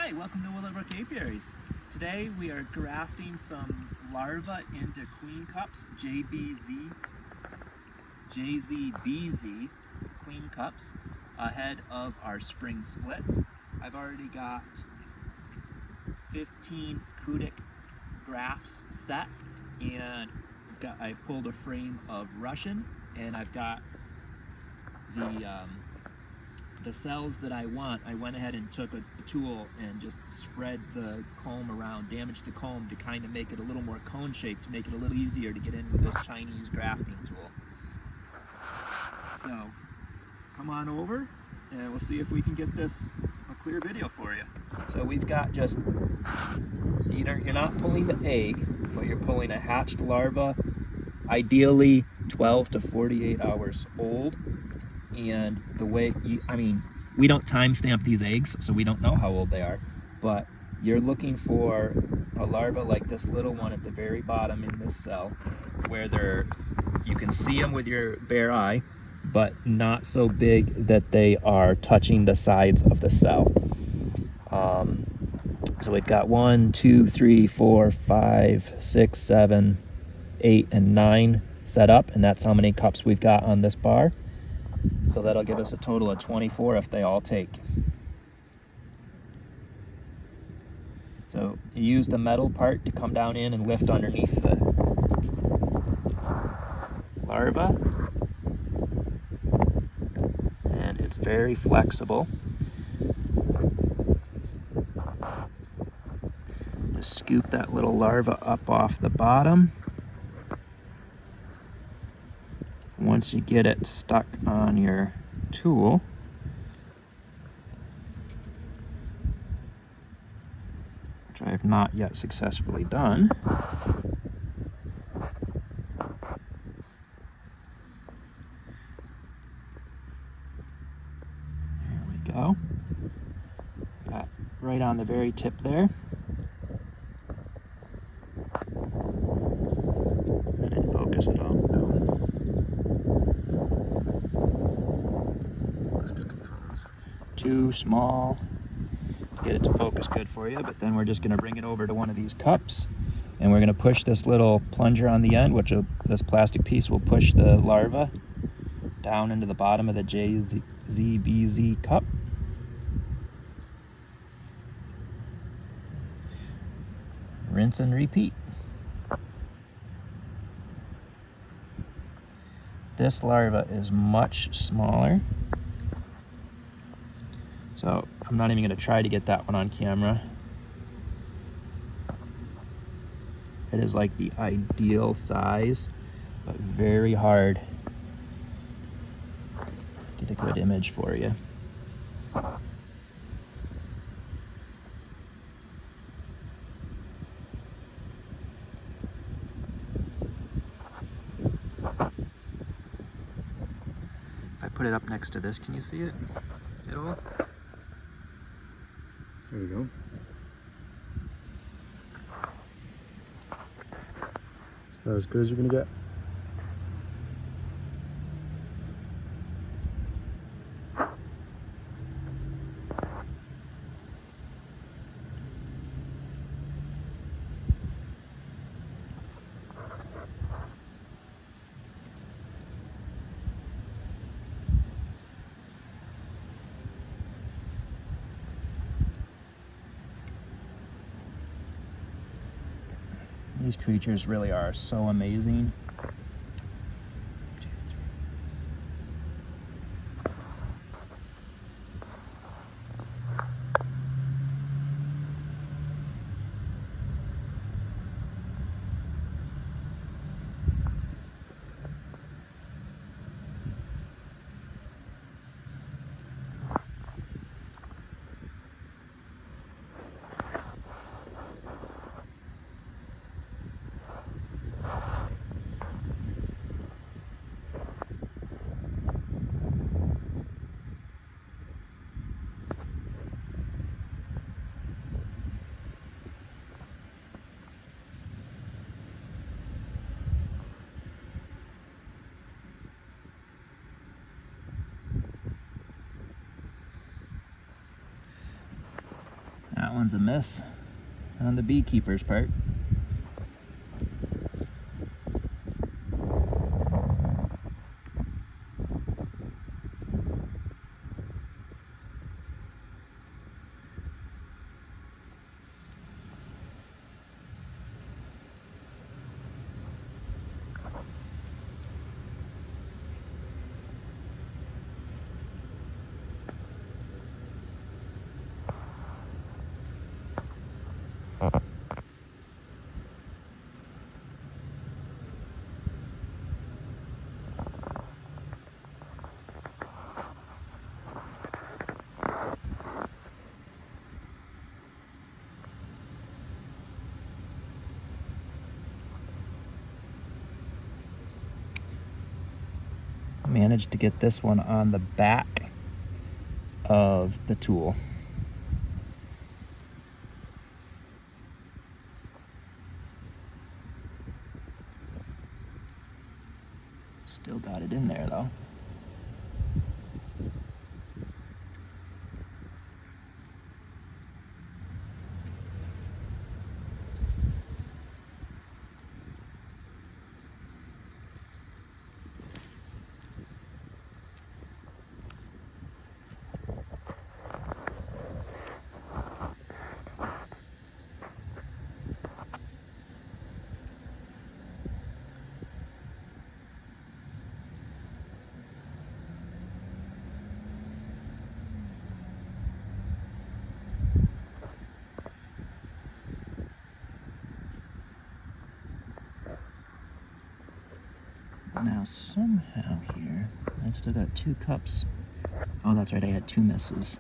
Hi, welcome to Willowbrook Apiaries. Today we are grafting some larvae into queen cups, JZBZ queen cups, ahead of our spring splits. I've already got 15 Kudik grafts set, and I've pulled a frame of Russian, and I've got the cells that I want. I went ahead and took a tool and just spread the comb around, damaged the comb to kind of make it a little more cone shaped, to make it a little easier to get in with this Chinese grafting tool. So come on over and we'll see if we can get this a clear video for you. So we've got just, you're not pulling the egg, but you're pulling a hatched larva, ideally 12 to 48 hours old. And the way, we don't timestamp these eggs, so we don't know how old they are, but you're looking for a larva like this little one at the very bottom in this cell, where you can see them with your bare eye, but not so big that they are touching the sides of the cell. So we've got 1, 2, 3, 4, 5, 6, 7, 8, and 9 set up, and that's how many cups we've got on this bar. So that'll give us a total of 24 if they all take. So you use the metal part to come down in and lift underneath the larva. And it's very flexible. Just scoop that little larva up off the bottom. Once you get it stuck on your tool, which I have not yet successfully done, there we go. Got right on the very tip there. Is that in focus at all? No. Too small to get it to focus good for you, but then we're just going to bring it over to one of these cups, and we're going to push this little plunger on the end, this plastic piece will push the larva down into the bottom of the JZBZ cup. Rinse and repeat. This larva is much smaller, so I'm not even going to try to get that one on camera. It is like the ideal size, but very hard to get a good image for you. If I put it up next to this, can you see it at all? There we go. About as good as you're gonna get. These creatures really are so amazing. one's a miss on the beekeeper's part. Managed to get this one on the back of the tool. Still got it in there though. Now somehow here, I've still got 2 cups. Oh, that's right, I had 2 misses.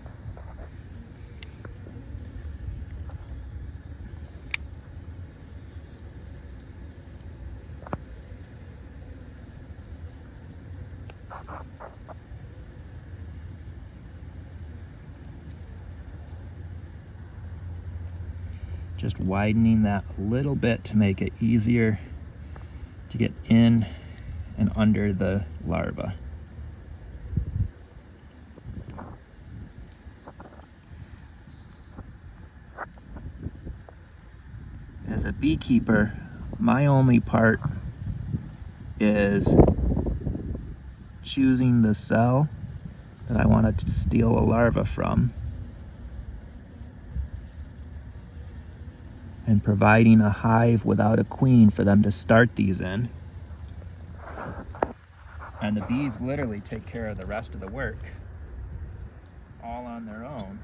Just widening that a little bit to make it easier to get in and under the larva. As a beekeeper, my only part is choosing the cell that I want to steal a larva from and providing a hive without a queen for them to start these in. And the bees literally take care of the rest of the work all on their own.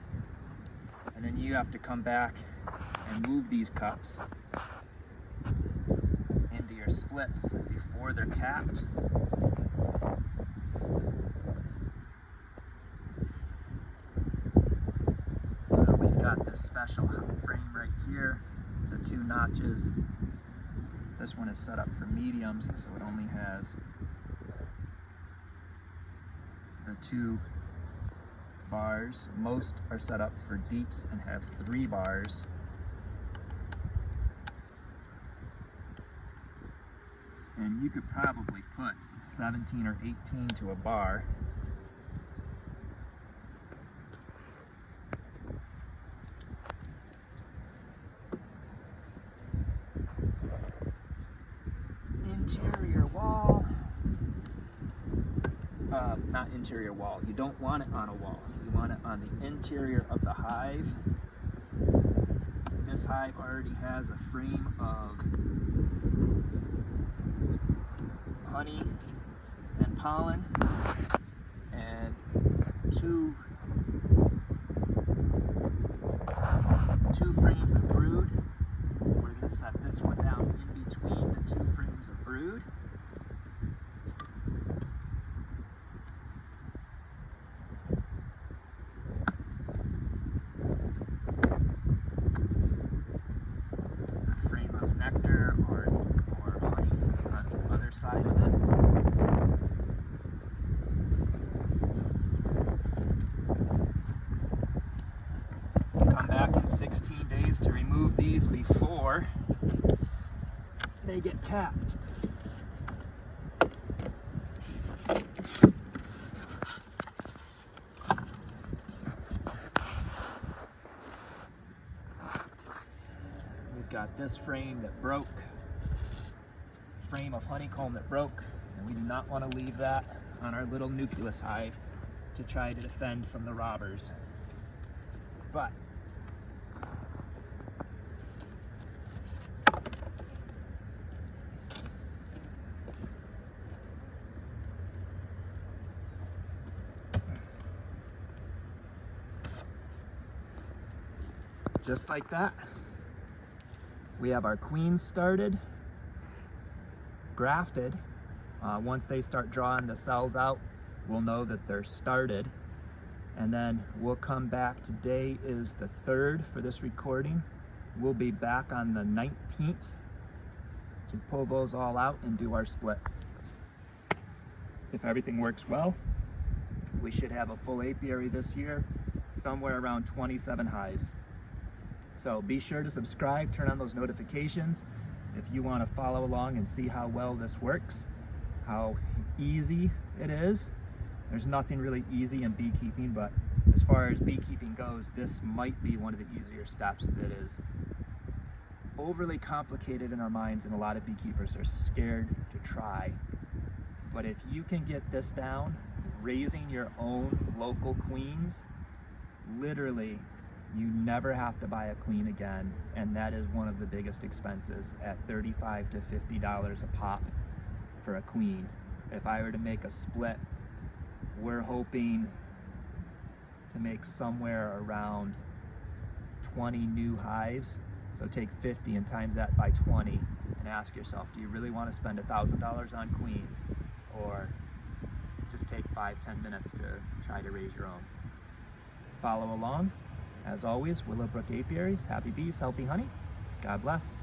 And then you have to come back and move these cups into your splits before they're capped. We've got this special frame right here, the 2 notches. This one is set up for mediums, so it only has the 2 bars. Most are set up for deeps and have 3 bars. And you could probably put 17 or 18 to a bar. Interior wall. Not interior wall. You don't want it on a wall. You want it on the interior of the hive. This hive already has a frame of honey and pollen and two frames of brood. We're going to set this one down in between the 2 frames of brood. A frame of nectar or honey on the other side of it. Come back in 16 days to remove these before they get capped. got this frame that broke, frame of honeycomb that broke, and we do not want to leave that on our little nucleus hive to try to defend from the robbers. But just like that, we have our queens started, grafted. Once they start drawing the cells out, we'll know that they're started. And then we'll come back. Today is the 3rd for this recording. We'll be back on the 19th to pull those all out and do our splits. If everything works well, we should have a full apiary this year, somewhere around 27 hives. So be sure to subscribe, turn on those notifications if you want to follow along and see how well this works, how easy it is. There's nothing really easy in beekeeping, but as far as beekeeping goes, this might be one of the easier steps that is overly complicated in our minds, and a lot of beekeepers are scared to try. But if you can get this down, raising your own local queens, literally you never have to buy a queen again, and that is one of the biggest expenses at $35 to $50 a pop for a queen. If I were to make a split, we're hoping to make somewhere around 20 new hives. So take 50 and times that by 20 and ask yourself, do you really want to spend $1,000 on queens, or just take 5-10 minutes to try to raise your own? Follow along. As always, Willowbrook Apiaries, happy bees, healthy honey. God bless.